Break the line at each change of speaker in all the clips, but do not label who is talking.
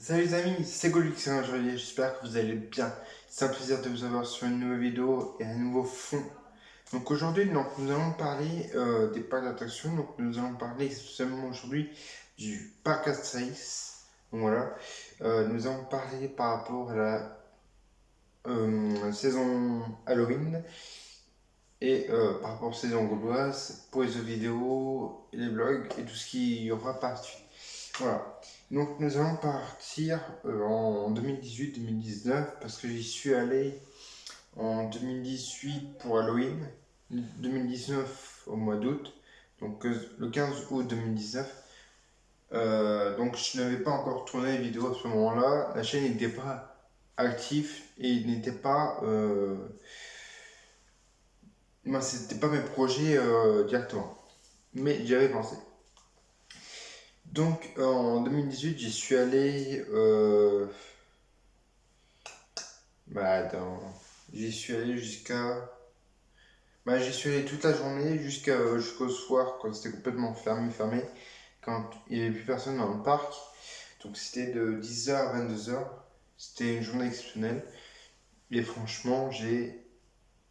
Salut les amis, c'est Golux aujourd'hui, j'espère que vous allez bien. C'est un plaisir de vous avoir sur une nouvelle vidéo et un nouveau fond. Donc aujourd'hui, nous allons parler des parcs d'attractions. Donc nous allons parler seulement aujourd'hui du parc Astérix. Donc voilà, nous allons parler par rapport à la saison Halloween et par rapport à la saison gauloise pour les jeux vidéo, les blogs et tout ce qui y aura par la suite. Voilà. Donc nous allons partir en 2018-2019 parce que j'y suis allé en 2018 pour Halloween, 2019 au mois d'août, donc le 15 août 2019. Donc je n'avais pas encore tourné les vidéos à ce moment-là, la chaîne n'était pas active et il n'était pas... moi, c'était pas mes projets directement, mais j'y avais pensé. Donc en 2018, j'y suis allé... j'y suis allé jusqu'à... j'y suis allé toute la journée jusqu'au soir quand c'était complètement fermé, quand il n'y avait plus personne dans le parc. Donc c'était de 10h à 22h. C'était une journée exceptionnelle. Et franchement, j'ai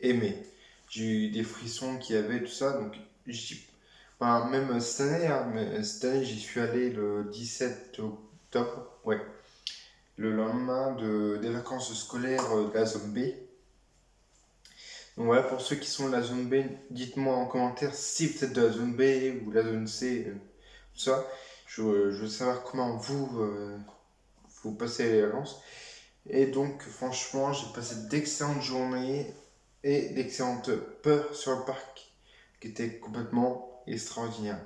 aimé. J'ai eu des frissons qu'il y avait, tout ça. Donc, même cette année, hein, mais cette année, j'y suis allé le 17 octobre. Ouais. Le lendemain des vacances scolaires de la zone B. Donc voilà, pour ceux qui sont de la zone B, dites-moi en commentaire si vous êtes de la zone B ou la zone C, tout ça. Je veux savoir comment vous passez les vacances. Et donc, franchement, j'ai passé d'excellentes journées et d'excellentes peurs sur le parc qui étaient complètement extraordinaires.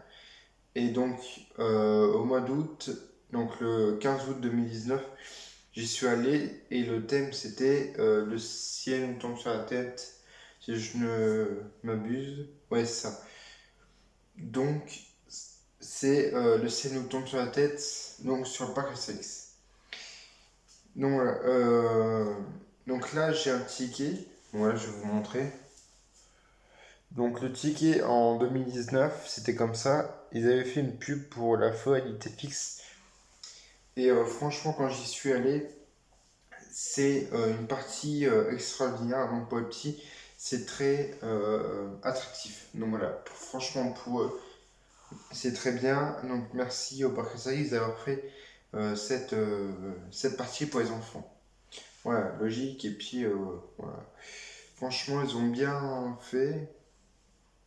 Et donc, au mois d'août, donc le 15 août 2019, j'y suis allé et le thème c'était le ciel nous tombe sur la tête, si je ne m'abuse. Ouais, c'est ça. Donc, c'est le ciel nous tombe sur la tête, donc sur le parc Astérix. Donc voilà. Donc là, j'ai un ticket. Voilà, je vais vous montrer. Donc le ticket en 2019, c'était comme ça. Ils avaient fait une pub pour la fois, il était fixe. Et franchement, quand j'y suis allé, c'est une partie extraordinaire. Donc pour les petits, c'est très attractif. Donc voilà, franchement, pour eux, c'est très bien. Donc merci au Parc Astérix d'avoir fait cette partie pour les enfants. Voilà, logique. Et puis, voilà. Franchement, ils ont bien fait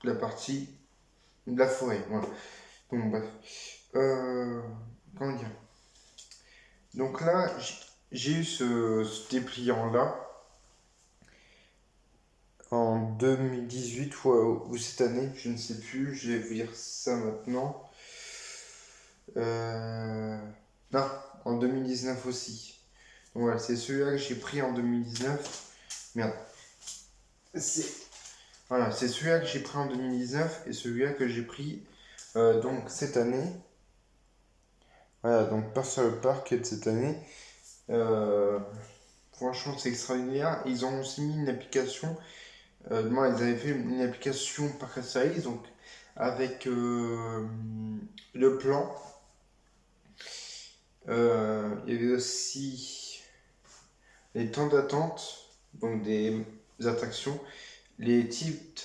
la partie de la forêt. Voilà. Donc, bref. Euh, comment dire? Donc là, j'ai eu ce dépliant-là en 2018 ou cette année, je ne sais plus. Je vais vous dire ça maintenant. Euh, non, en 2019 aussi. Donc voilà, c'est celui-là que j'ai pris en 2019. Merde. C'est Voilà, c'est celui-là que j'ai pris en 2019 et celui-là que j'ai pris donc cette année. Voilà, donc pas sur le parc de cette année. Euh, Franchement, c'est extraordinaire. Ils ont aussi mis une application. Moi, ils avaient fait une application Parc Astérix, donc avec le plan. Il y avait aussi les temps d'attente, donc des attractions, les types,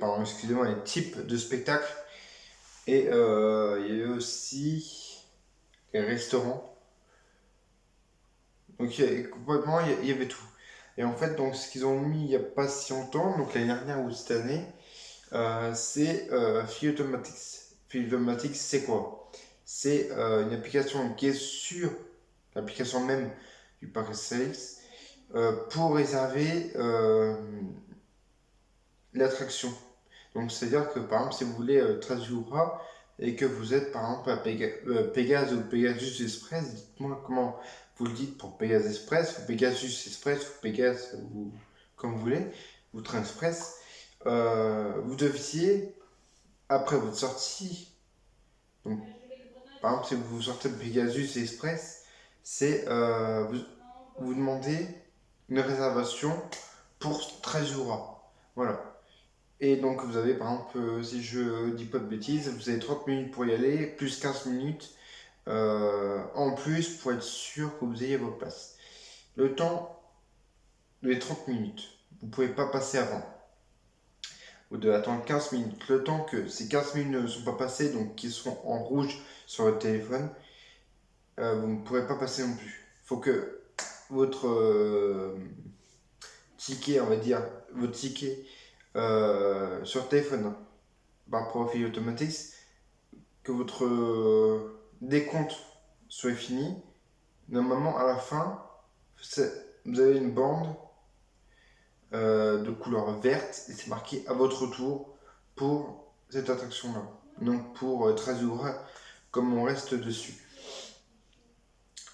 pardon, excusez-moi, les types de spectacles. Et il y avait aussi les restaurants. Donc complètement, il y avait tout. Et en fait, donc, ce qu'ils ont mis il n'y a pas si longtemps, donc l'année dernière ou cette année, c'est Fil Automatics. Fil Automatics, c'est quoi? C'est une application qui est sur l'application même du Parc Sales pour réserver l'attraction. Donc, c'est-à-dire que par exemple, si vous voulez 13 jours et que vous êtes par exemple à Pégase ou Pegasus Express, dites-moi comment vous le dites pour Pégase Express, ou Pegasus Express, ou Pégase, ou comme vous voulez, ou Train Express. Vous deviez, après votre sortie, donc par exemple, si vous sortez de Pegasus Express, c'est vous demandez une réservation pour 13 jours. Voilà. Et donc vous avez par exemple, si je dis pas de bêtises, vous avez 30 minutes pour y aller, plus 15 minutes en plus pour être sûr que vous ayez votre place. Le temps, les 30 minutes. Vous ne pouvez pas passer avant. Vous devez attendre 15 minutes. Le temps que ces 15 minutes ne sont pas passées, donc qu'ils sont en rouge sur votre téléphone, vous ne pourrez pas passer non plus. Il faut que votre ticket, on va dire, votre ticket sur téléphone par profil automatique, que votre décompte soit fini. Normalement, à la fin, vous avez une bande de couleur verte et c'est marqué à votre tour pour cette attraction-là. Donc pour 13 euros, comme on reste dessus.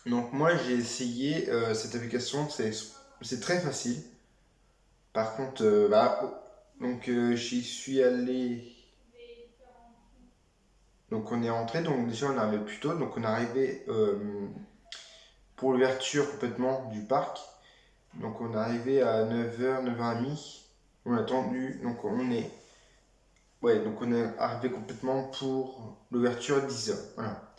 Donc moi j'ai essayé cette application, c'est très facile. Par contre, j'y suis allé. Donc on est rentré, donc déjà on est arrivé plus tôt, donc on est arrivé pour l'ouverture complètement du parc. Donc on est arrivé à 9h, 9h30. On a attendu, donc on est arrivé complètement pour l'ouverture à 10h. Voilà.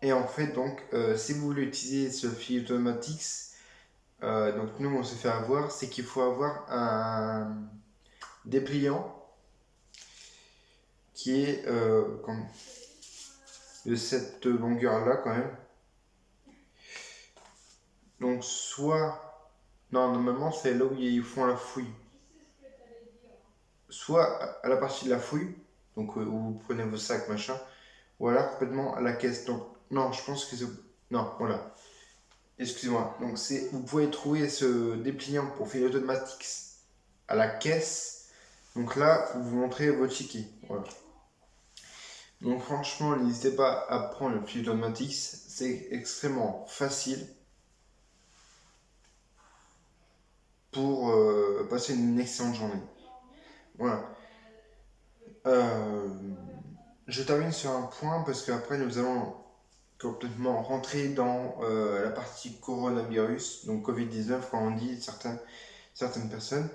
Et en fait, donc, si vous voulez utiliser ce fil automatique, donc nous on s'est fait avoir, c'est qu'il faut avoir un dépliant qui est de cette longueur-là quand même. Donc soit, non, normalement c'est là où ils font la fouille. Soit à la partie de la fouille, donc où vous prenez vos sacs, machin, ou alors complètement à la caisse. Donc non, je pense que c'est... Non, voilà. Excusez-moi. Donc vous pouvez trouver ce dépliant pour fil automatique à la caisse. Donc là, vous montrez votre ticket. Voilà. Donc franchement, n'hésitez pas à prendre le fil automatique. C'est extrêmement facile pour passer une excellente journée. Voilà. Euh, je termine sur un point parce qu'après nous allons complètement rentrer dans la partie coronavirus, donc Covid-19 quand on dit certaines personnes,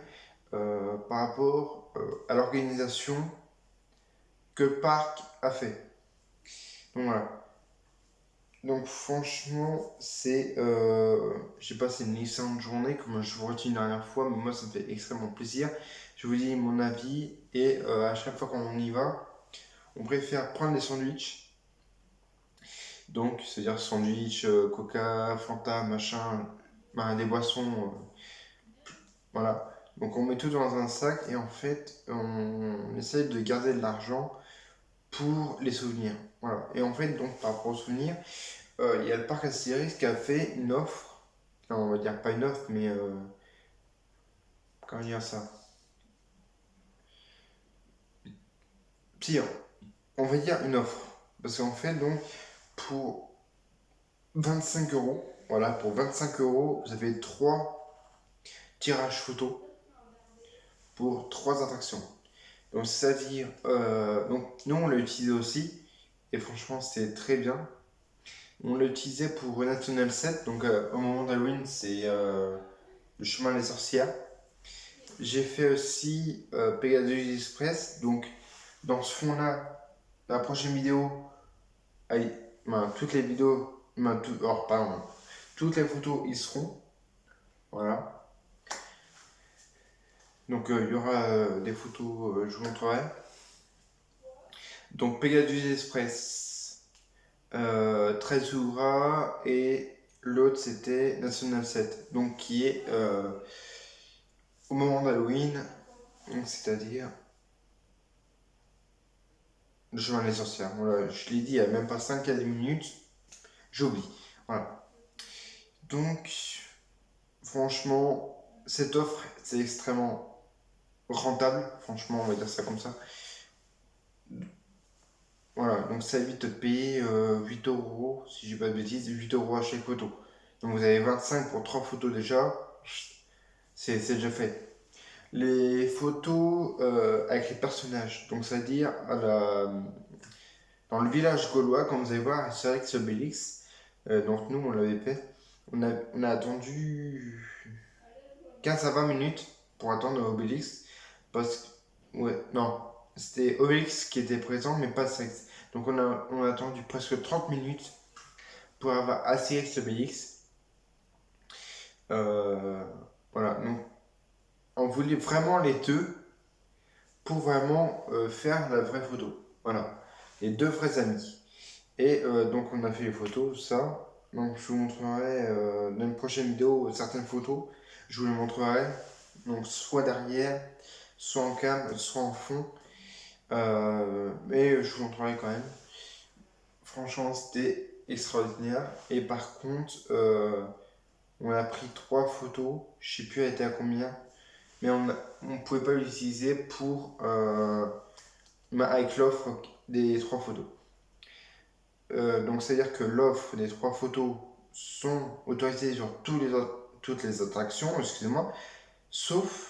par rapport à l'organisation que le parc a fait. Donc voilà. Donc franchement, j'ai passé une excellente journée, comme je vous redis une dernière fois, mais moi ça me fait extrêmement plaisir. Je vous dis mon avis et à chaque fois qu'on y va, on préfère prendre des sandwichs. Donc, c'est-à-dire sandwich, coca, fanta, machin, des boissons, voilà. Donc on met tout dans un sac et en fait, on essaie de garder de l'argent pour les souvenirs. Voilà. Et en fait, donc par rapport aux souvenirs, il y a le parc Astérix qui a fait une offre. Non, on va dire pas une offre, mais comment dire ça? Si, on va dire une offre. Parce qu'en fait, donc, pour 25 euros, voilà, pour 25 euros, vous avez 3 tirages photos pour 3 attractions. Donc, c'est-à-dire, donc, nous, on l'a utilisé aussi, et franchement, c'était très bien. On l'a utilisé pour National 7, donc au moment d'Halloween, c'est le chemin des sorcières. J'ai fait aussi Pegasus Express, donc dans ce fond-là, la prochaine vidéo, toutes les vidéos, toutes les photos y seront. Voilà. Donc il y aura des photos, je vous montrerai. Donc Pegasus Express, 13 Ouvra et l'autre c'était National 7, donc qui est au moment d'Halloween, c'est-à-dire le chemin des sorcières. Voilà, je l'ai dit il n'y a même pas 5 à 10 minutes, j'oublie. Voilà. Donc, franchement, cette offre, c'est extrêmement rentable, franchement, on va dire ça comme ça. Voilà, donc ça évite de payer 8 euros, si j'ai pas de bêtises, 8 euros à chaque photo. Donc vous avez 25 pour 3 photos déjà, c'est déjà fait. Les photos avec les personnages, donc c'est-à-dire dans le village gaulois, comme vous allez voir, Astérix Obélix, donc nous on l'avait fait, on a attendu 15 à 20 minutes pour attendre Obélix, parce que, ouais, non, c'était Obélix qui était présent, mais pas Astérix. Donc on a attendu presque 30 minutes pour avoir Astérix Obélix. Voilà, donc on voulait vraiment les deux pour vraiment faire la vraie photo. Voilà, les deux vrais amis. Et donc on a fait les photos, ça. Donc je vous montrerai dans une prochaine vidéo certaines photos. Je vous les montrerai. Donc soit derrière, soit en cam, soit en fond. Mais je vous montrerai quand même. Franchement, c'était extraordinaire. Et par contre, on a pris 3 photos. Je sais plus elle était à combien. Mais on ne pouvait pas l'utiliser pour avec l'offre des 3 photos. Donc c'est-à-dire que l'offre des 3 photos sont autorisées sur toutes les attractions, excusez-moi, sauf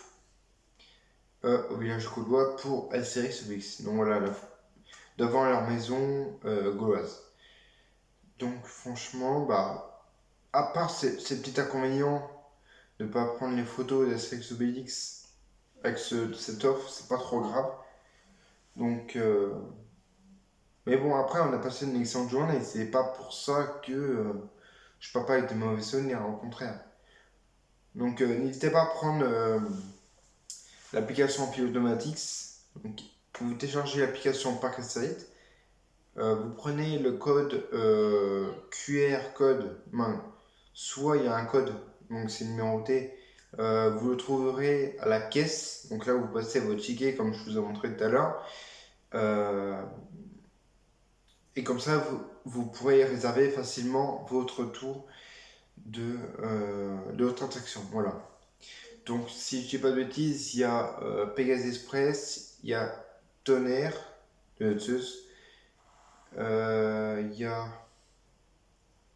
au village gaulois pour Astérix Obélix. Donc voilà, devant leur maison gauloise. Donc franchement, bah, à part ces petits inconvénients de ne pas prendre les photos d'Astérix Obélix avec cette offre, c'est pas trop grave. Donc, mais bon, après, on a passé une excellente journée. C'est pas pour ça que je pars pas avec des mauvais souvenirs, au contraire. Donc, n'hésitez pas à prendre l'application Pilotomatics. Donc, vous téléchargez l'application Parc Astérix. Vous prenez le code QR code, soit il y a un code, donc c'est numéroté, vous le trouverez à la caisse, donc là vous passez votre ticket comme je vous ai montré tout à l'heure, et comme ça vous pourrez réserver facilement votre tour de votre attraction. Voilà. Donc si je dis pas de bêtises, il y a Pegasus Express, il y a Tonnerre de Zeus, il y a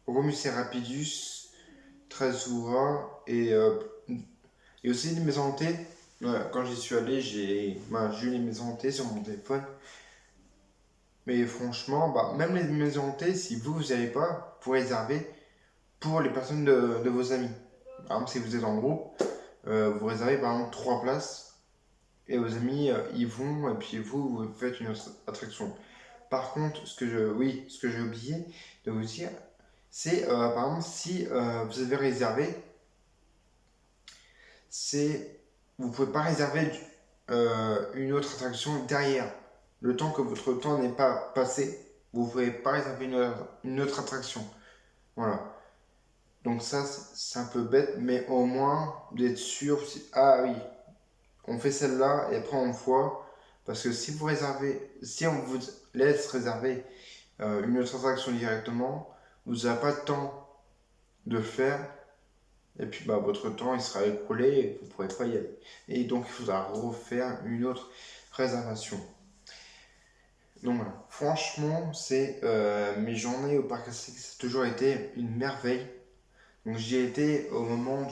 Romus et Rapidus, Trasura et aussi les maisons hantées. Voilà, quand j'y suis allé, j'ai eu les maisons hantées sur mon téléphone. Mais franchement, même les maisons hantées, si vous n'avez pas, vous pouvez réserver pour les personnes de vos amis. Par exemple, si vous êtes en groupe, vous réservez par exemple 3 places et vos amis y vont et puis vous faites une autre attraction. Par contre, ce que j'ai oublié de vous dire, c'est par exemple si vous avez réservé, vous pouvez pas réserver une autre attraction derrière. Le temps que votre temps n'est pas passé, vous pouvez pas réserver une autre attraction. Voilà. Donc ça, c'est un peu bête, mais au moins d'être sûr. Ah oui, on fait celle-là et après on voit. Parce que si on vous laisse réserver une autre attraction directement, vous n'avez pas le temps de le faire. Et puis votre temps il sera écoulé et vous ne pourrez pas y aller. Et donc il faudra refaire une autre réservation. Donc voilà, franchement, mes journées au parc Astérix, ça a toujours été une merveille. Donc j'y ai été au moment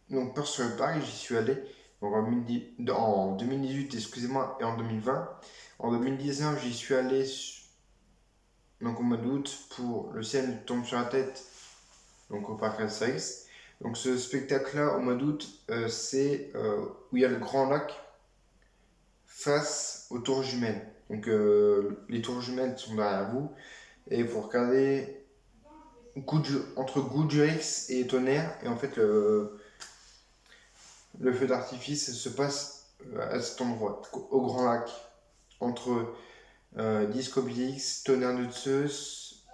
donc Peur sur le parc, j'y suis allé donc en 2018, excusez-moi, et en 2020. En 2019, j'y suis allé donc au mois d'août pour Le ciel tombe sur la tête, donc au parc Astérix. Donc ce spectacle-là, au mois d'août, c'est où il y a le grand lac face aux tours jumelles. Donc les tours jumelles sont derrière vous et vous regardez entre Goudurix et Tonnerre et en fait le feu d'artifice se passe à cet endroit, au Grand Lac, entre Discoblix, Tonnerre de Zeus,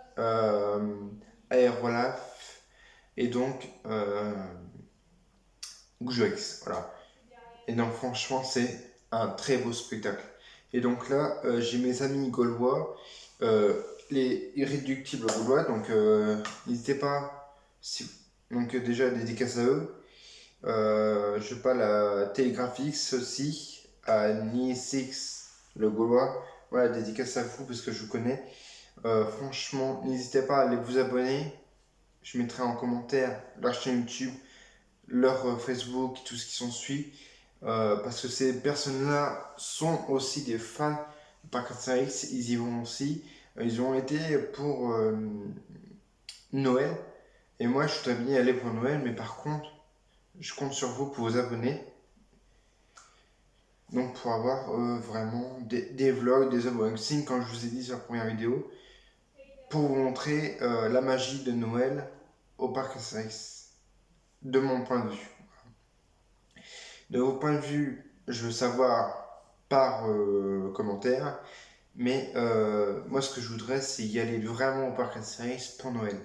Aérolaf et donc Goudurix. Voilà. Et donc franchement c'est un très beau spectacle. Et donc là j'ai mes amis gaulois, les irréductibles gaulois, donc n'hésitez pas, donc déjà dédicace à eux. Je parle à Telegrafix aussi, à Nisix le Gaulois. Voilà, dédicace à vous parce que je vous connais. Franchement, n'hésitez pas à aller vous abonner. Je mettrai en commentaire leur chaîne YouTube, leur Facebook, tout ce qui s'ensuit. Parce que ces personnes-là sont aussi des fans du Parc Astérix. Ils y vont aussi. Ils ont été pour Noël. Et moi, je suis bien y aller pour Noël, mais par contre, je compte sur vous pour vous abonner. Donc pour avoir vraiment des vlogs, des unboxings, comme je vous ai dit sur la première vidéo, pour vous montrer la magie de Noël au parc Astérix, de mon point de vue. De vos points de vue, je veux savoir par commentaire, mais moi ce que je voudrais, c'est y aller vraiment au parc Astérix pour Noël.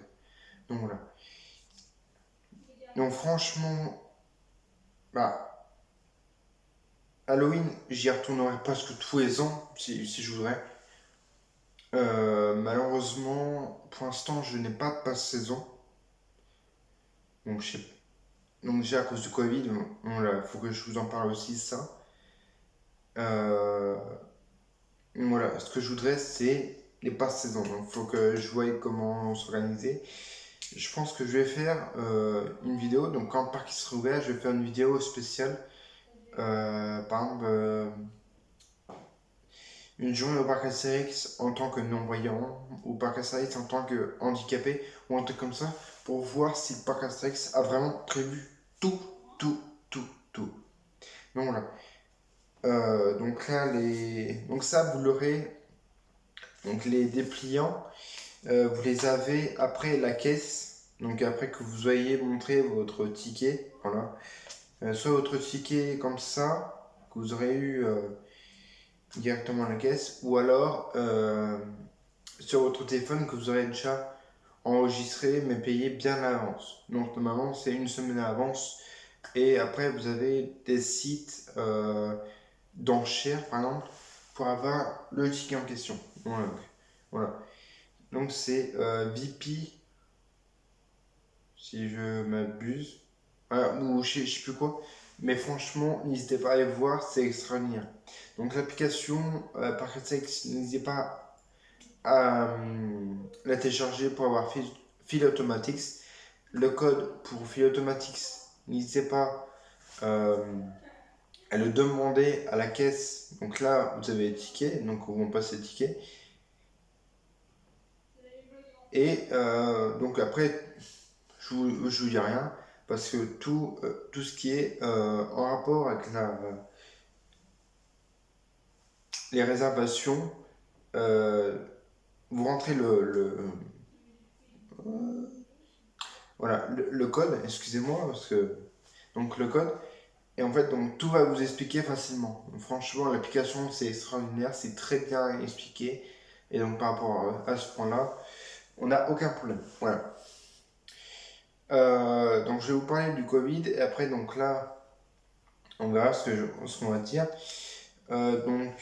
Donc voilà. Donc franchement, bah, Halloween, j'y retournerai presque tous les ans, si je voudrais. Malheureusement, pour l'instant, je n'ai pas de passe-saison. Donc, donc déjà à cause du Covid, il faut que je vous en parle aussi, ça. Euh, voilà, ce que je voudrais, c'est les passe-saison. Donc, il faut que je voie comment s'organiser. Je pense que je vais faire une vidéo. Donc, quand le parc sera ouvert, je vais faire une vidéo spéciale. Par exemple, une journée au parc Astérix en tant que non-voyant, ou parc Astérix en tant que handicapé, ou un truc comme ça, pour voir si le parc Astérix a vraiment prévu tout, tout, tout, tout. Donc voilà. Donc là, donc ça, vous l'aurez. Donc les dépliants, vous les avez après la caisse. Donc après que vous ayez montré votre ticket, voilà. Soit votre ticket comme ça, que vous aurez eu directement à la caisse, ou alors sur votre téléphone que vous aurez déjà enregistré mais payé bien à l'avance. Donc normalement c'est une semaine à l'avance. Et après vous avez des sites d'enchères par exemple pour avoir le ticket en question. Voilà. Voilà. Donc c'est VP si je m'abuse. Ou je sais plus quoi. Mais franchement, n'hésitez pas à aller voir, c'est extraordinaire. Donc l'application par Parc n'hésitez pas à la télécharger pour avoir Fil Automatics. Le code pour Fil Automatics, n'hésitez pas euh, à le demander à la caisse. Donc là, vous avez les tickets, donc on va passer les tickets. Et donc après, je vous dis rien, parce que tout ce qui est en rapport avec les réservations, euh, vous rentrez voilà, le code, excusez-moi, parce que donc le code, et en fait donc tout va vous expliquer facilement. Donc, franchement, l'application c'est extraordinaire, c'est très bien expliqué, et donc par rapport à ce point-là, on n'a aucun problème. Voilà. Donc je vais vous parler du Covid, et après donc là, on verra ce qu'on va dire. Donc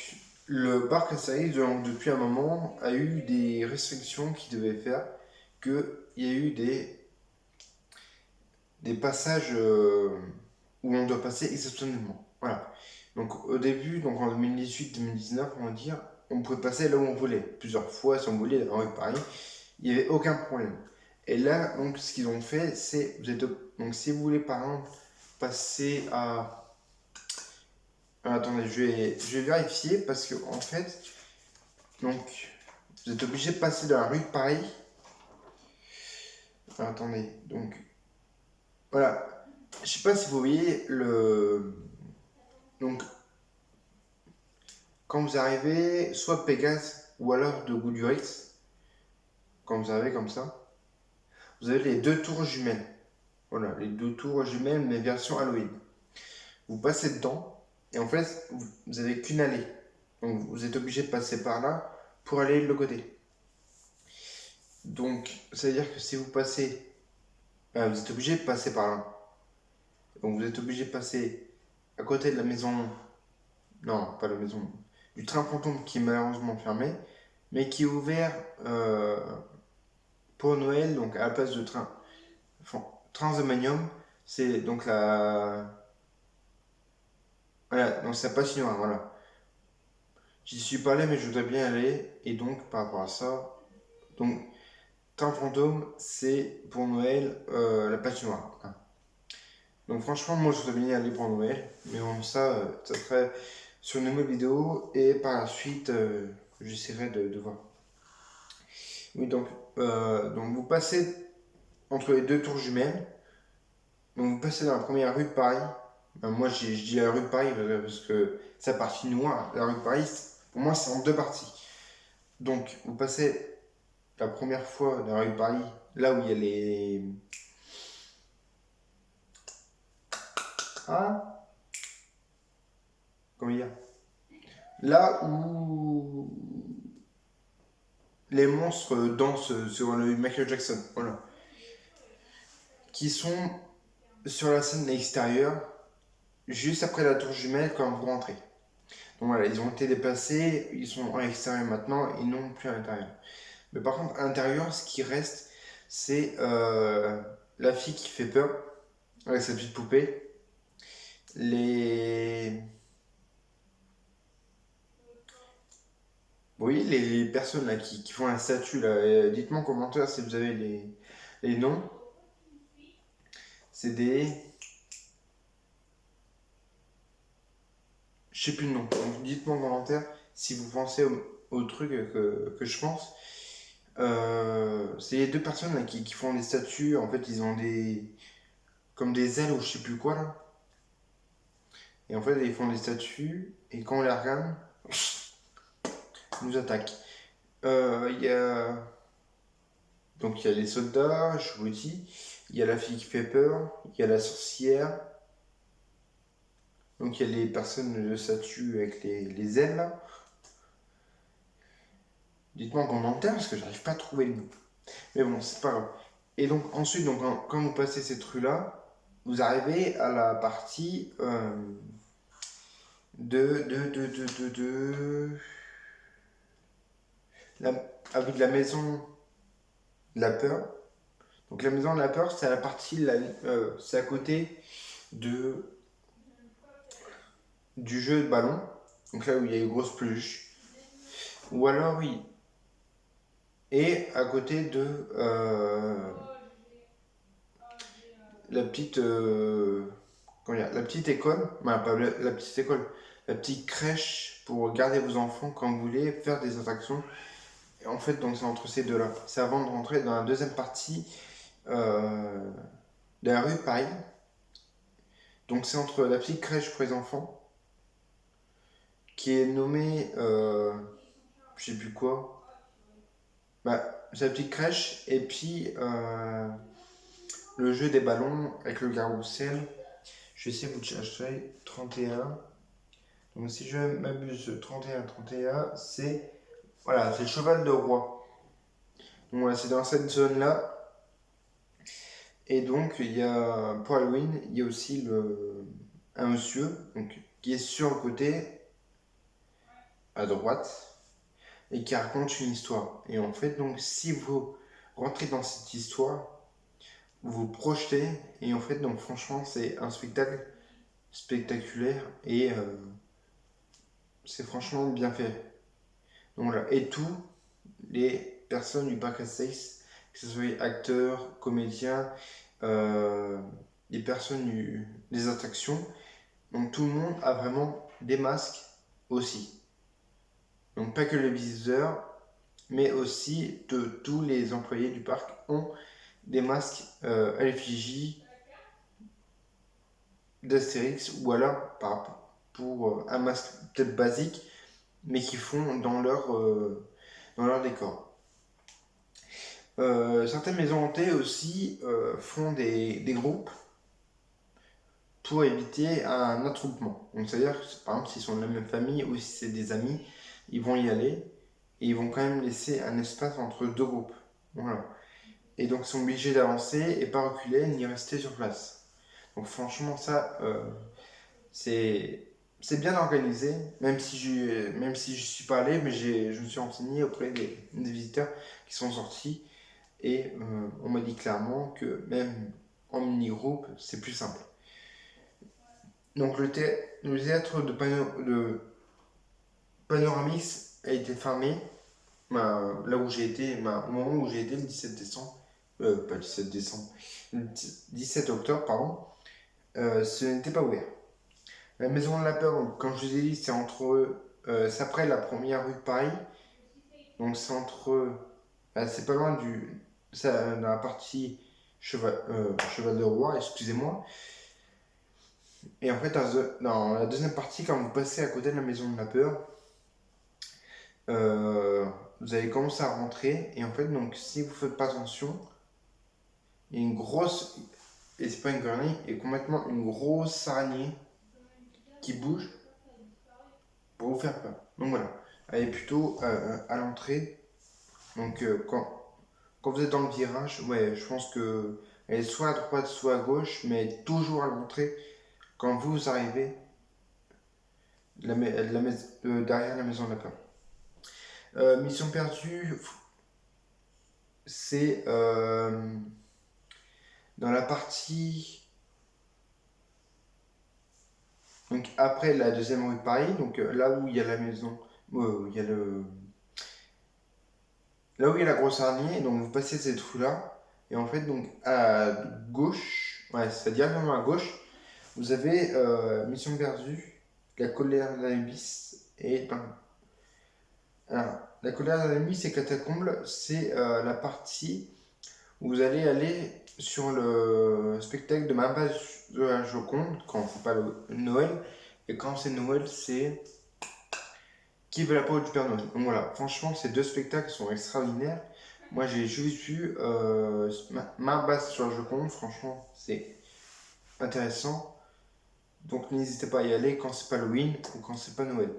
le parc Astérix, depuis un moment, a eu des restrictions qui devaient faire qu'il y a eu des passages où on doit passer exceptionnellement. Voilà. Donc au début, donc en 2018-2019, on va dire, on pouvait passer là où on voulait. Plusieurs fois, si on voulait, dans la rue de Paris, il n'y avait aucun problème. Et là, donc, ce qu'ils ont fait, c'est, donc si vous voulez par exemple passer à... attendez, je vais vérifier parce que en fait, donc, vous êtes obligé de passer dans la rue de Paris. Attendez, donc, voilà. Je sais pas si vous voyez donc, quand vous arrivez, soit Pégase ou alors de Goudurix, quand vous arrivez comme ça, vous avez les deux tours jumelles. Voilà, les deux tours jumelles, mais version Halloween. Vous passez dedans, et en fait, vous avez qu'une allée. Donc, vous êtes obligé de passer par là pour aller de l'autre côté. Donc, ça veut dire que si vous passez, vous êtes obligé de passer par là. Donc, vous êtes obligé de passer à côté de la maison. Non, pas la maison. Du train fantôme qui est malheureusement fermé, mais qui est ouvert pour Noël, donc à la place de train. Enfin, Transamanium, c'est donc la. Voilà, donc c'est pas chinois, voilà. J'y suis pas allé, mais je voudrais bien aller, et donc par rapport à ça, donc train fantôme, c'est pour Noël la patinoire. Voilà. Donc franchement, moi je voudrais bien y aller pour Noël, mais bon, ça serait sur une nouvelle vidéo, et par la suite, j'essaierai de voir. Oui, donc vous passez entre les deux tours jumelles. Donc vous passez dans la première rue de Paris. Moi, je dis la rue de Paris parce que sa partie noire, la rue de Paris, pour moi, c'est en deux parties. Donc, vous passez la première fois dans la rue de Paris, là où il y a les. Ah, comment dire? Là où les monstres dansent sur le Michael Jackson, voilà. Qui sont sur la scène extérieure, juste après la tour jumelle quand vous rentrez. Donc voilà, ils ont été déplacés, ils sont à l'extérieur maintenant et non plus à l'intérieur. Mais par contre, à l'intérieur, ce qui reste, c'est la fille qui fait peur avec sa petite poupée. Les. Oui, les personnes là, qui font la statue, là, dites-moi en commentaire si vous avez les noms. C'est des. Je sais plus le nom. Donc dites-moi en commentaire si vous pensez au truc que je pense. C'est les deux personnes là, qui font des statues. En fait, ils ont des. Comme des ailes ou je sais plus quoi là. Et en fait, ils font des statues. Et quand on les regarde, ils nous attaquent. Il y a. Donc il y a les soldats, je vous le dis. Il y a la fille qui fait peur. Il y a la sorcière. Donc il y a les personnes de statue avec les ailes là. Dites-moi en commentaire parce que j'arrive pas à trouver le nom. Mais bon, c'est pas grave. Et donc ensuite, donc, quand vous passez cette rue-là, vous arrivez à la partie de la, avec la maison de la peur. Donc la maison de la peur, c'est à la partie, c'est à côté de, du jeu de ballon. Donc là où il y a une grosse peluche. Ou alors, oui. Et à côté de la petite la petite école, bah, pas la petite école, la petite crèche pour garder vos enfants quand vous voulez faire des attractions. Et en fait, donc c'est entre ces deux-là. C'est avant de rentrer dans la deuxième partie euh, de la rue Paris. Donc c'est entre la petite crèche pour les enfants, qui est nommée, je sais plus quoi, bah, c'est la petite crèche, et puis le jeu des ballons avec le carrousel. Je vais essayer de vous chercher 31. Donc si je m'abuse, 31, c'est voilà, c'est le cheval de roi. Donc voilà, c'est dans cette zone-là. Et donc il y a pour Halloween, il y a aussi un monsieur donc, qui est sur le côté à droite et qui raconte une histoire. Et en fait, donc si vous rentrez dans cette histoire, vous vous projetez et en fait, donc franchement, c'est un spectacle spectaculaire et c'est franchement bien fait. Donc voilà, et tous les personnes du parc Astérix, que ce soit acteurs, comédiens, euh, les personnes des attractions, donc tout le monde a vraiment des masques aussi. Donc pas que les visiteurs, mais aussi tous les employés du parc ont des masques à l'effigie d'Astérix ou alors pour un masque peut-être basique, mais qui font dans leur décor. Certaines maisons hantées aussi font des groupes pour éviter un attroupement. Donc c'est-à-dire que par exemple s'ils sont de la même famille ou si c'est des amis, ils vont y aller et ils vont quand même laisser un espace entre deux groupes. Voilà. Et donc ils sont obligés d'avancer et pas reculer ni rester sur place. Donc franchement ça c'est bien organisé, même si je suis pas allé, mais je me suis renseigné auprès des visiteurs qui sont sortis et on m'a dit clairement que même en mini-groupe, c'est plus simple. Donc le théâtre de Panoramix a été fermé là où j'ai été, au moment où j'ai été le 17 décembre, pas 17 décembre, le 17 octobre, pardon, ce n'était pas ouvert. La maison de la peur, donc, comme je vous ai dit, c'est après la première rue de Paris, donc c'est c'est pas loin dans la partie cheval de roi, excusez-moi. Et en fait, dans la deuxième partie, quand vous passez à côté de la maison de la peur, euh, vous allez commencer à rentrer. Et en fait, donc, si vous faites pas attention, il y a une grosse, et c'est pas une connerie, il y a complètement une grosse araignée qui bouge pour vous faire peur. Donc voilà, elle est plutôt à l'entrée. Donc quand vous êtes dans le virage, ouais, je pense que elle est soit à droite, soit à gauche, mais elle est toujours à l'entrée quand vous arrivez derrière la maison de la peur. Mission perdue, c'est dans la partie. Donc après la deuxième rue de Paris, donc là où il y a la maison, il y a là où il y a la grosse araignée, donc vous passez cette rue-là, et en fait donc à gauche, ouais, c'est directement à gauche, vous avez Mission perdue, la colère d'Anubis et alors, la colère d'Anubis et Catacombes, c'est la partie où vous allez aller sur le spectacle de ma base de la Joconde, quand c'est pas le Noël, et quand c'est Noël, c'est Qui veut la peau du Père Noël. Donc voilà, franchement, ces deux spectacles sont extraordinaires. Moi, j'ai juste vu ma base sur la Joconde, franchement, c'est intéressant. Donc n'hésitez pas à y aller quand c'est pas Halloween ou quand c'est pas Noël.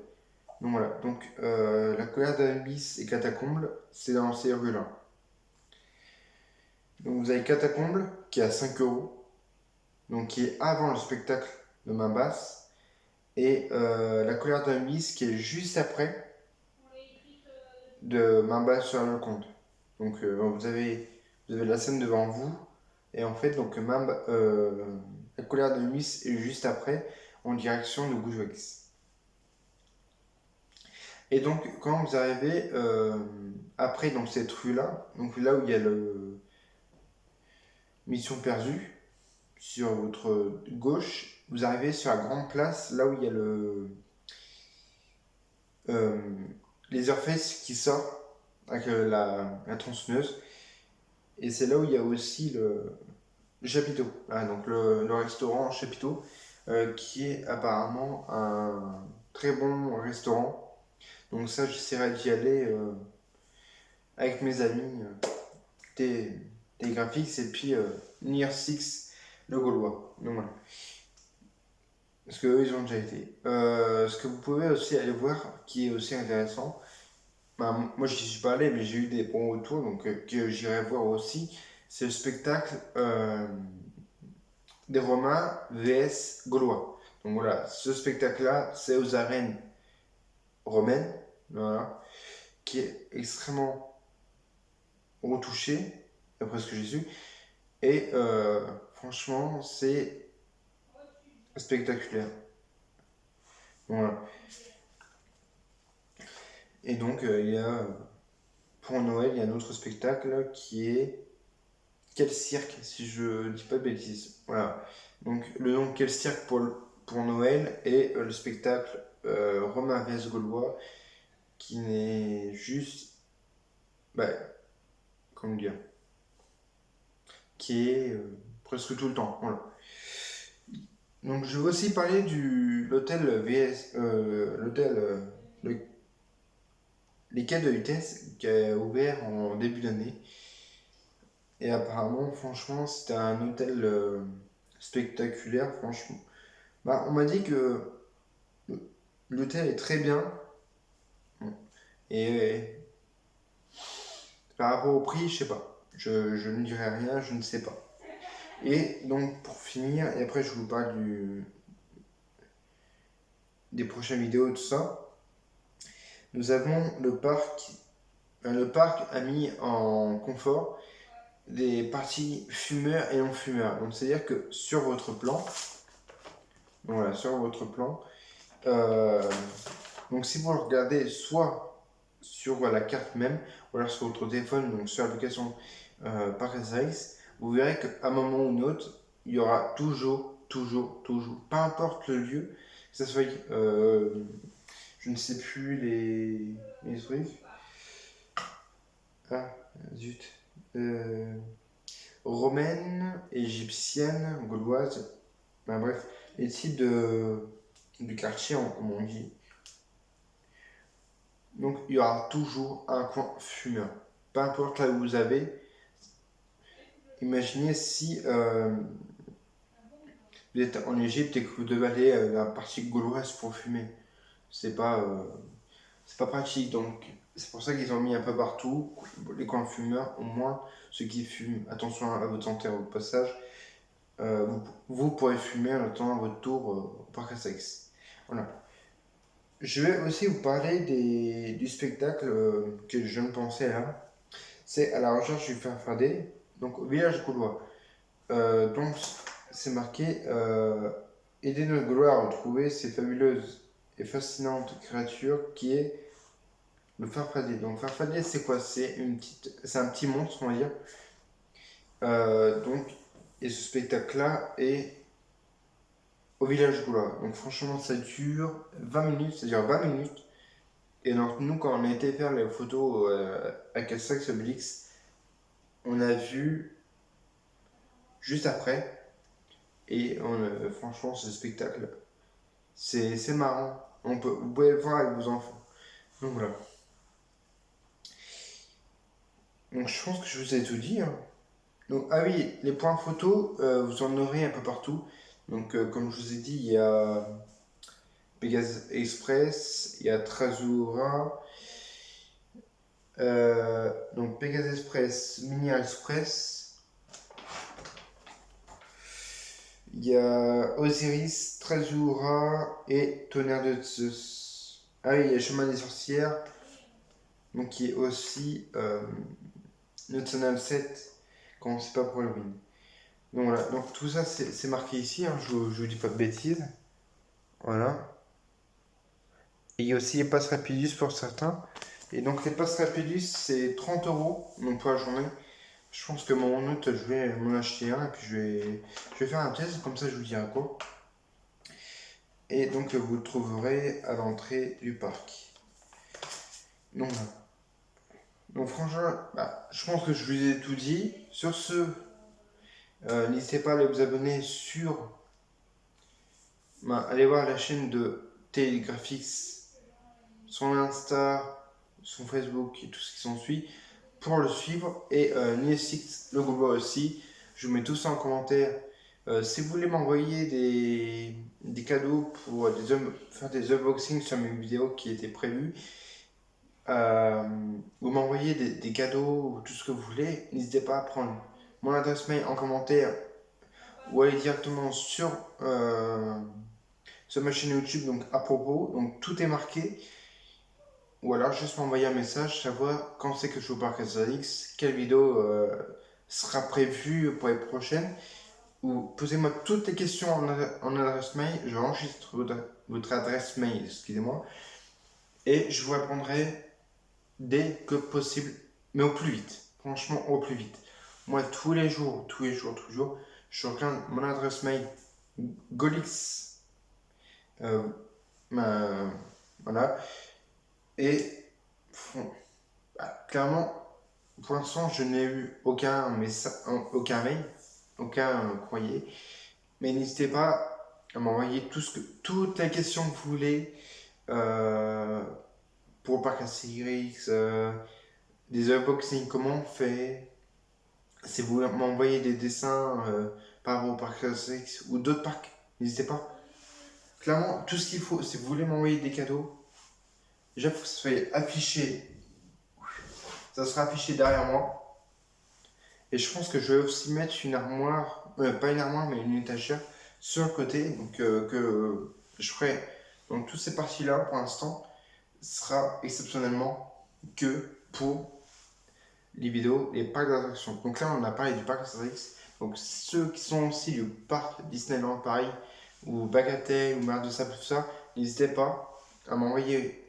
Donc voilà, donc la colère d'Anubis et Catacombes, c'est dans ces rues-là. Donc vous avez Catacombes qui est à 5 €, donc qui est avant le spectacle de main basse, et la colère d'Anubis qui est juste après de main basse sur le compte. Donc vous avez la scène devant vous, et en fait, donc la colère d'Anubis est juste après, en direction de Goujouex. Et donc, quand vous arrivez après donc, cette rue-là, donc là où il y a le Mission perdue, sur votre gauche, vous arrivez sur la grande place, là où il y a euh, les Airface qui sort avec la tronçonneuse. Et c'est là où il y a aussi le chapiteau, ah, donc le restaurant chapiteau, qui est apparemment un très bon restaurant. Donc ça, j'essaierai d'y aller avec mes amis, des, des graphiques, et puis Nier 6, le Gaulois. Donc voilà. Parce qu'eux, ils ont déjà été. Ce que vous pouvez aussi aller voir, qui est aussi intéressant, bah, moi, je n'y suis pas allé, mais j'ai eu des bons retours, donc que j'irai voir aussi. C'est le spectacle des Romains vs Gaulois. Donc voilà, ce spectacle-là, c'est aux arènes romaines, voilà, qui est extrêmement retouché, d'après ce que j'ai su. Et franchement, c'est spectaculaire. Voilà. Et donc, il y a, pour Noël, il y a un autre spectacle qui est Quel cirque, si je dis pas de bêtises. Voilà. Donc, le nom Quel cirque pour Noël et le spectacle Romain vs Gaulois qui n'est juste, bah, comment dire, qui est presque tout le temps. Voilà. Donc je vais aussi parler du l'hôtel VS, le- les quais de vitesse qui a ouvert en début d'année. Et apparemment, franchement, c'était un hôtel spectaculaire, franchement. Bah, on m'a dit que l'hôtel est très bien. Bon. Et par rapport au prix, je sais pas. Je ne dirai rien, je ne sais pas. Et donc pour finir, et après je vous parle des prochaines vidéos, tout ça, nous avons le parc. Le parc a mis en confort des parties fumeurs et non fumeurs. Donc c'est-à-dire que sur votre plan, voilà, sur votre plan, euh, donc si vous regardez soit sur la carte même, ou alors sur votre téléphone, donc sur l'application Parasites, vous verrez qu'à un moment ou un autre, il y aura toujours, peu importe le lieu, que ce soit, je ne sais plus les trucs. Ah, zut. Euh, Romaine, égyptienne, gauloise, ben bref, les types du quartier, comme on dit. Donc il y aura toujours un coin fumeur. Peu importe là où vous avez. Imaginez si vous êtes en Égypte et que vous devez aller à la partie gauloise pour fumer. C'est pas, euh, c'est pas pratique. Donc c'est pour ça qu'ils ont mis un peu partout les coins fumeurs. Au moins ceux qui fument, attention à votre santé au passage. Vous pourrez fumer en attendant votre tour au parc Astérix. Voilà. Je vais aussi vous parler du spectacle que je viens de penser là. C'est à la recherche du Farfadet, donc au village gaulois. Donc c'est marqué aider notre Gaulois à retrouver ces fabuleuses et fascinantes créatures qui est le Farfadet. Donc Farfadet c'est quoi? C'est un petit monstre on va dire. Donc et ce spectacle là est au village gaulois. Donc franchement, ça dure 20 minutes, c'est-à-dire 20 minutes. Et donc nous, quand on a été faire les photos à Cassax Obélix, on a vu juste après. Et franchement, ce spectacle, c'est marrant. Vous pouvez le voir avec vos enfants. Donc voilà. Donc je pense que je vous ai tout dit, hein. Donc, ah oui, les points photos, vous en aurez un peu partout. Donc comme je vous ai dit, il y a Pegasus Express, il y a Trasura, donc Pegasus Express, Mini Express, il y a Osiris, Trasura et Tonnerre de Zeus. Ah oui, il y a Chemin des Sorcières, donc qui est aussi National 7, quand c'est pas pour Halloween. Donc voilà, donc tout ça c'est marqué ici, hein, je vous dis pas de bêtises. Voilà. Et il y a aussi les passes Rapidus pour certains. Et donc les passes Rapidus c'est 30 € donc pour la journée. Je pense que mon août, je vais m'en acheter un et puis je vais faire un test, comme ça je vous dirai quoi. Et donc vous le trouverez à l'entrée du parc. Donc, voilà. Donc franchement, je pense que je vous ai tout dit. Sur ce, n'hésitez pas à aller vous abonner sur... allez voir la chaîne de Télégraphix, son Insta, son Facebook et tout ce qui s'ensuit pour le suivre. Et Nilsix, le Google aussi. Je vous mets tout ça en commentaire. Si vous voulez m'envoyer des cadeaux pour faire des unboxings sur mes vidéos qui étaient prévues, vous m'envoyez des cadeaux ou tout ce que vous voulez, n'hésitez pas à prendre mon adresse mail en commentaire ou aller directement sur ma chaîne YouTube, donc à propos, donc tout est marqué. Ou alors juste m'envoyer un message, savoir quand c'est que je vous parle X, quelle vidéo sera prévue pour les prochaines. Ou posez-moi toutes les questions en adresse mail, j'enregistre votre adresse mail, excusez-moi, et je vous répondrai dès que possible, mais au plus vite, franchement au plus vite. Moi, tous les jours, je regarde mon adresse mail Golix, voilà, et clairement, pour l'instant, je n'ai eu aucun mail, aucun courrier. Mais n'hésitez pas à m'envoyer toutes les questions que vous voulez pour le parc Astérix, des unboxings, comment on fait. Si vous m'envoyez des dessins par rapport au parc Astérix ou d'autres parcs, n'hésitez pas. Clairement, tout ce qu'il faut, si vous voulez m'envoyer des cadeaux, déjà il faut que ça soit affiché. Ça sera affiché derrière moi. Et je pense que je vais aussi mettre une armoire, pas une armoire, mais une étagère sur le côté, donc que je ferai. Donc toutes ces parties-là, pour l'instant, sera exceptionnellement que pour les vidéos et parcs d'attractions. Donc là, on a parlé du parc Astérix. Donc ceux qui sont aussi du parc Disneyland Paris, ou Bagatelle, ou Mer de Sable, tout ça, n'hésitez pas à m'envoyer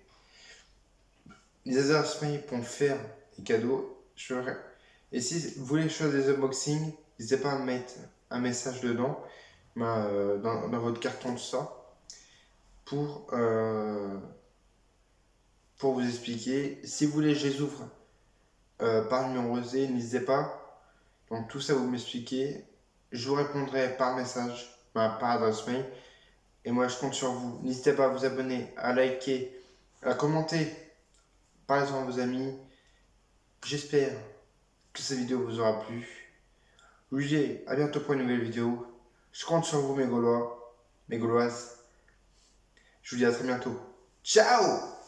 les adresses mail pour faire des cadeaux. Et si vous voulez faire des unboxings, n'hésitez pas à mettre un message dedans, dans votre carton, tout ça, pour vous expliquer. Si vous voulez, je les ouvre par numéro rosé, n'hésitez pas. Donc tout ça, vous m'expliquez. Je vous répondrai par message, par adresse mail. Et moi, je compte sur vous. N'hésitez pas à vous abonner, à liker, à commenter. Parlez-en à vos amis. J'espère que cette vidéo vous aura plu. Je vous dis à bientôt pour une nouvelle vidéo. Je compte sur vous, mes Gaulois, mes Gauloises. Je vous dis à très bientôt. Ciao!